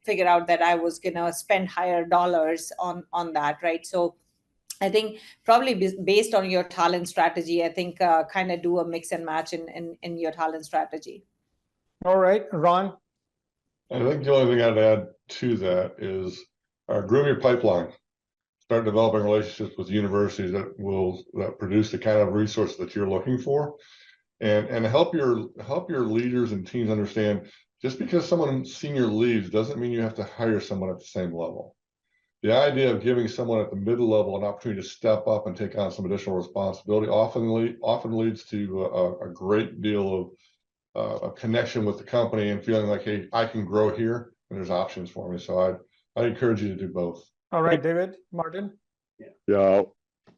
figure out that I was going to spend higher dollars on that, right? So, I think probably based on your talent strategy, I think kind of do a mix and match in your talent strategy. All right, Ron. I think the only thing I'd add to that is groom your pipeline. Start developing relationships with universities that produce the kind of resources that you're looking for, and help your leaders and teams understand just because someone senior leaves doesn't mean you have to hire someone at the same level. The idea of giving someone at the middle level an opportunity to step up and take on some additional responsibility often leads to a great deal of a connection with the company and feeling like, hey, I can grow here and there's options for me. So I encourage you to do both. All right, David, Martin. Yeah,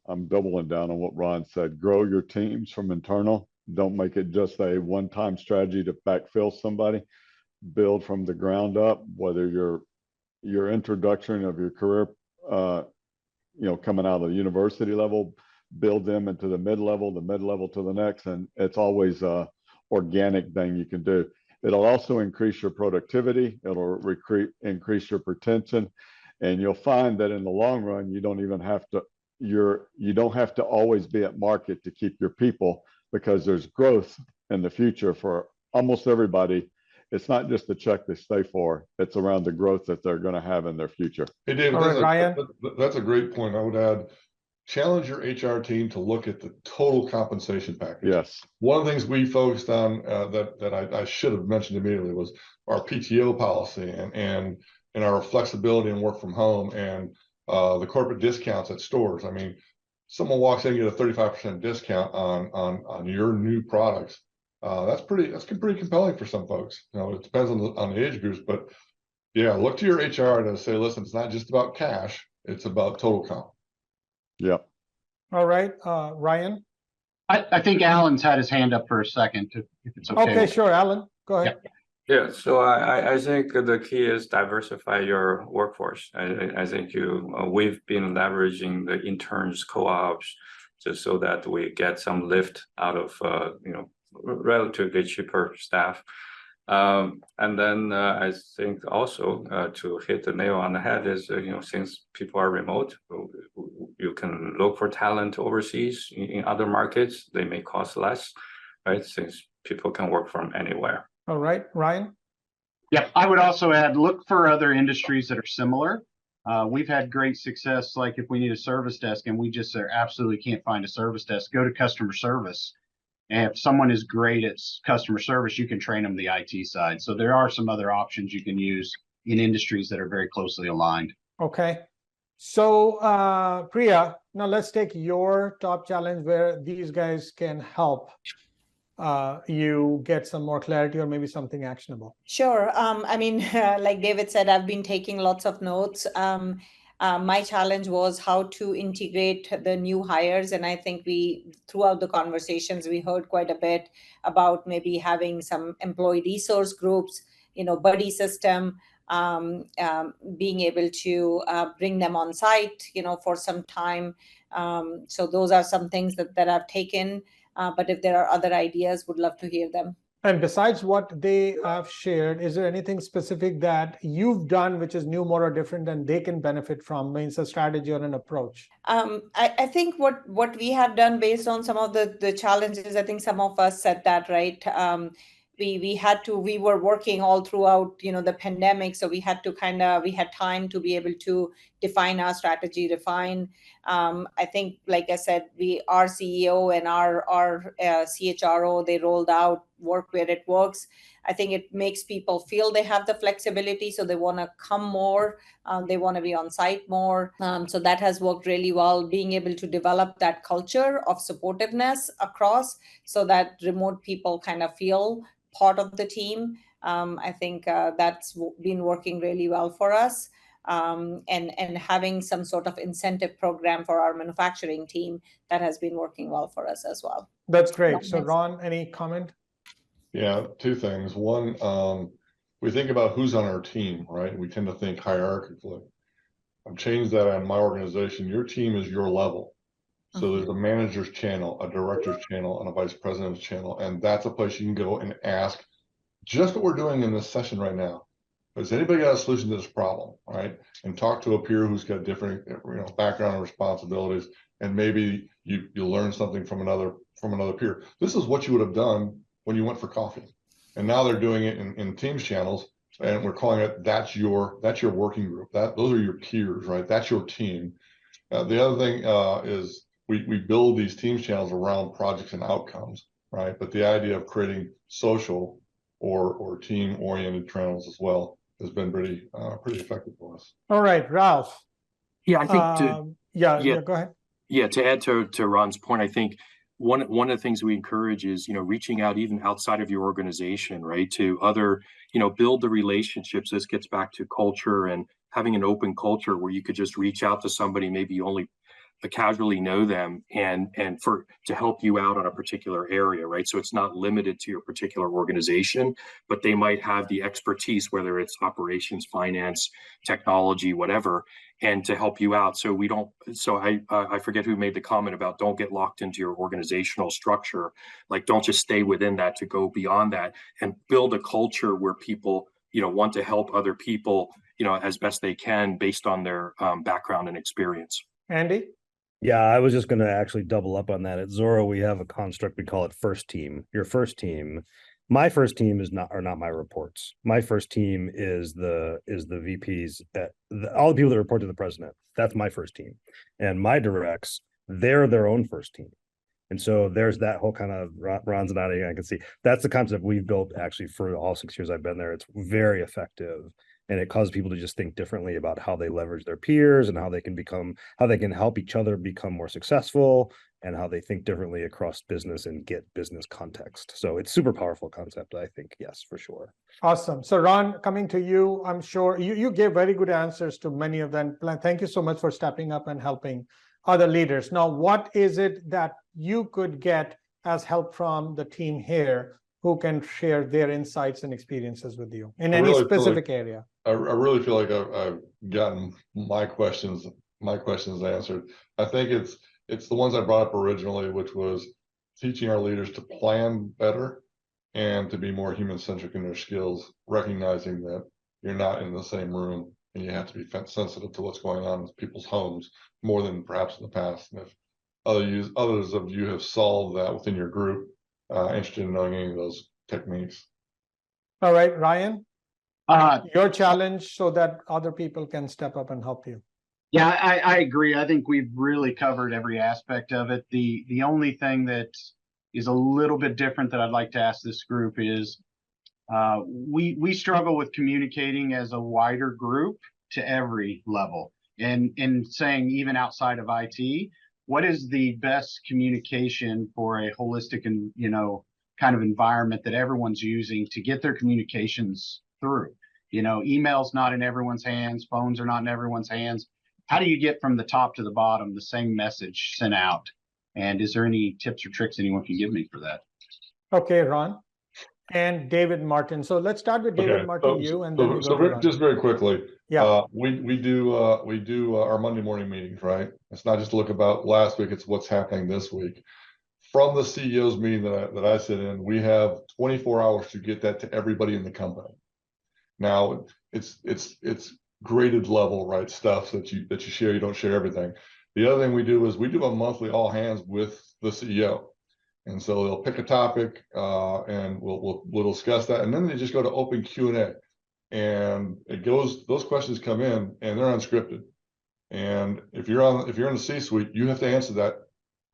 I'm doubling down on what Ron said. Grow your teams from internal. Don't make it just a one-time strategy to backfill somebody. Build from the ground up, whether your introduction of your career, coming out of the university level, build them into the mid-level to the next. And it's always a organic thing you can do. It'll also increase your productivity. It'll increase your retention. And you'll find that in the long run, you don't have to always be at market to keep your people, because there's growth in the future for almost everybody. It's not just the check they stay for, it's around the growth that they're going to have in their future. Hey, David, Ryan. That's a great point. I would add, challenge your HR team to look at the total compensation package. Yes. One of the things we focused on that I should have mentioned immediately was our PTO policy and our flexibility and work from home and the corporate discounts at stores. I mean, someone walks in and get a 35% discount on your new products, that's pretty compelling for some folks. You know, it depends on the age groups, but yeah, look to your HR to say, listen, it's not just about cash, it's about total comp. Yeah. All right, Ryan. I think Alan's had his hand up for a second, if it's okay. Okay, sure, Alan, go ahead. Yeah, so I think the key is diversify your workforce. I think we've been leveraging the interns co-ops just so that we get some lift out of relatively cheaper staff. And then I think also to hit the nail on the head is since people are remote, you can look for talent overseas in other markets. They may cost less, right? Since people can work from anywhere. All right, Ryan. Yeah, I would also add, look for other industries that are similar. We've had great success, like if we need a service desk and we just absolutely can't find a service desk, go to customer service. And if someone is great at customer service, you can train them the IT side. So there are some other options you can use in industries that are very closely aligned. Okay. So Priya, now let's take your top challenge where these guys can help you get some more clarity or maybe something actionable. Sure. I mean, like David said, I've been taking lots of notes. My challenge was how to integrate the new hires. And I think throughout the conversations, we heard quite a bit about maybe having some employee resource groups, buddy system, being able to bring them on site, for some time. So those are some things that I've taken. But if there are other ideas, would love to hear them. And besides what they have shared, is there anything specific that you've done which is new, more, or different and they can benefit from, means a strategy or an approach? I think what we have done based on some of the challenges, I think some of us said that, right? We were working all throughout, the pandemic. So we had time to be able to define our strategy, I think, like I said, our CEO and our CHRO, they rolled out work where it works. I think it makes people feel they have the flexibility. So they want to come more. They want to be on site more. So that has worked really well, being able to develop that culture of supportiveness across so that remote people kind of feel part of the team. I think that's been working really well for us. And having some sort of incentive program for our manufacturing team that has been working well for us as well. That's great. So Ron, any comment? Yeah, two things. One, we think about who's on our team, right? We tend to think hierarchically. I've changed that on my organization. Your team is your level. So there's a manager's channel, a director's channel, and a vice president's channel. And that's a place you can go and ask just what we're doing in this session right now. Has anybody got a solution to this problem, right? And talk to a peer who's got different, background and responsibilities, and maybe you learn something from another peer. This is what you would have done when you went for coffee, and now they're doing it in Teams channels, and we're calling it that's your working group. Those are your peers, right? That's your team. The other thing is we build these Teams channels around projects and outcomes, right? But the idea of creating social or team oriented channels as well has been pretty effective for us. All right, Ralph. Yeah, I think go ahead. Yeah, to add to Ron's point, I think one of the things we encourage is reaching out even outside of your organization, right, to other, build the relationships. This gets back to culture and having an open culture where you could just reach out to somebody, maybe you only casually know them, and to help you out on a particular area, right? So it's not limited to your particular organization, but they might have the expertise, whether it's operations, finance, technology, whatever, and to help you out. So I forget who made the comment about don't get locked into your organizational structure. Like, don't just stay within that, to go beyond that and build a culture where people, want to help other people, as best they can based on their background and experience. Andy? Yeah, I was just going to actually double up on that. At Zorro, we have a construct, we call it first team. Your first team. My first team are not my reports. My first team is the VPs, all the people that report to the president. That's my first team. And my directs, they're their own first team. And so there's that whole kind of Ron's nodding, I can see. That's the concept we've built actually for all 6 years I've been there. It's very effective. and it causes people to just think differently about how they leverage their peers and how they can help each other become more successful, and how they think differently across business and get business context. So it's super powerful concept, I think. Yes, for sure. Awesome. So Ron, coming to you, I'm sure you gave very good answers to many of them. Thank you so much for stepping up and helping other leaders. Now, what is it that you could get as help from the team here who can share their insights and experiences with you in any specific area? I really feel like I've gotten my questions answered. I think it's the ones I brought up originally, which was teaching our leaders to plan better and to be more human-centric in their skills, recognizing that you're not in the same room and you have to be sensitive to what's going on in people's homes more than perhaps in the past. And if others of you have solved that within your group, interested in knowing any of those techniques. All right, Ryan, your challenge so that other people can step up and help you. Yeah, I agree. I think we've really covered every aspect of it. The only thing that is a little bit different that I'd like to ask this group is we struggle with communicating as a wider group to every level, and saying even outside of IT, what is the best communication for a holistic and kind of environment that everyone's using to get their communications through? Email's not in everyone's hands, phones are not in everyone's hands. How do you get from the top to the bottom the same message sent out? And is there any tips or tricks anyone can give me for that? Okay, Ron and David Martin. So let's start with David Martin, and then we go to Ron. Just very quickly. Yeah. We do our Monday morning meetings, right? It's not just to look about last week, it's what's happening this week. From the CEO's meeting that I sit in, we have 24 hours to get that to everybody in the company. Now it's graded level, right? Stuff that you share, you don't share everything. The other thing we do is we do a monthly all hands with the CEO. And so they'll pick a topic and we'll discuss that. And then they just go to open Q&A. And those questions come in and they're unscripted. And if you're in the C-suite, you have to answer that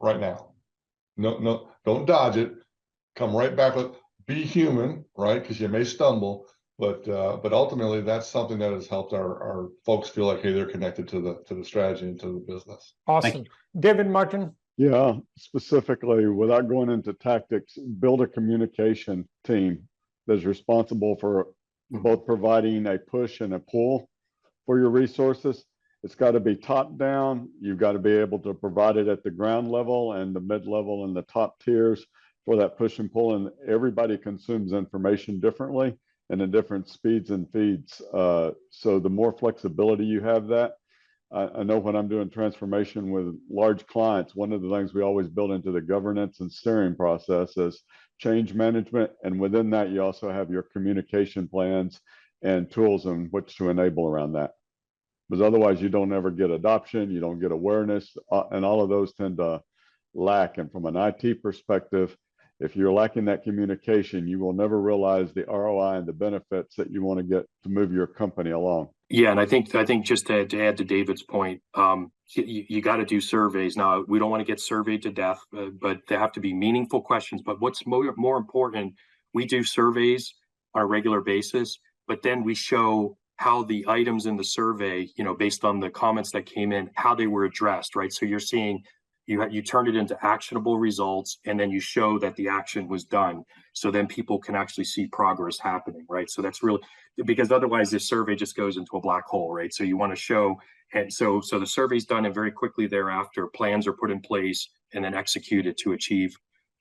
right now. No, don't dodge it. Come right back with, be human, right? Because you may stumble. But ultimately, that's something that has helped our folks feel like, hey, they're connected to the strategy and to the business. Awesome. David Martin. Yeah, specifically, without going into tactics, build a communication team that's responsible for both providing a push and a pull for your resources. It's got to be top down. You've got to be able to provide it at the ground level and the mid level and the top tiers for that push and pull. And everybody consumes information differently and in different speeds and feeds. So the more flexibility you have that, I know when I'm doing transformation with large clients, one of the things we always build into the governance and steering process is change management. And within that, you also have your communication plans and tools in which to enable around that. Because otherwise you don't ever get adoption, you don't get awareness, and all of those tend to lack. And from an IT perspective, if you're lacking that communication, you will never realize the ROI and the benefits that you want to get to move your company along. Yeah, and I think just to add to David's point, you got to do surveys. Now, we don't want to get surveyed to death, but they have to be meaningful questions. But what's more important, we do surveys on a regular basis, but then we show how the items in the survey, based on the comments that came in, how they were addressed, right? So you're seeing you turn it into actionable results, and then you show that the action was done. So then people can actually see progress happening, right? So that's really, because otherwise this survey just goes into a black hole, right? So you want to show, and so the survey's done, and very quickly thereafter, plans are put in place and then executed to achieve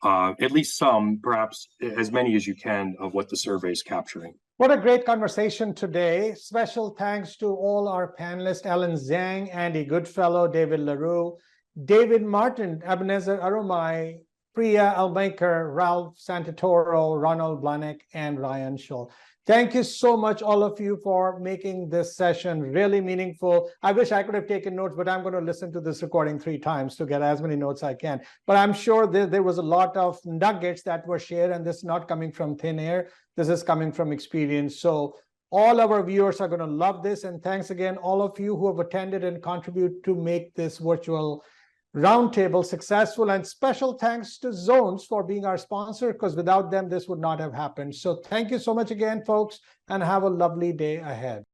at least some, perhaps as many as you can, of what the survey is capturing. What a great conversation today. Special thanks to all our panelists, Zhang, Andy Goodfellow, David LaRue, David Martin, Ebenezer Arumai, Priya Almelkar, Ralph Santitoro, Ronald Blahnik, and Ryan Shull. Thank you so much, all of you, for making this session really meaningful. I wish I could have taken notes, but I'm going to listen to this recording 3 times to get as many notes I can. But I'm sure there was a lot of nuggets that were shared, and this is not coming from thin air. This is coming from experience. So all our viewers are going to love this. And thanks again, all of you who have attended and contribute to make this virtual roundtable successful. And special thanks to Zones for being our sponsor, because without them, this would not have happened. So thank you so much again, folks, and have a lovely day ahead.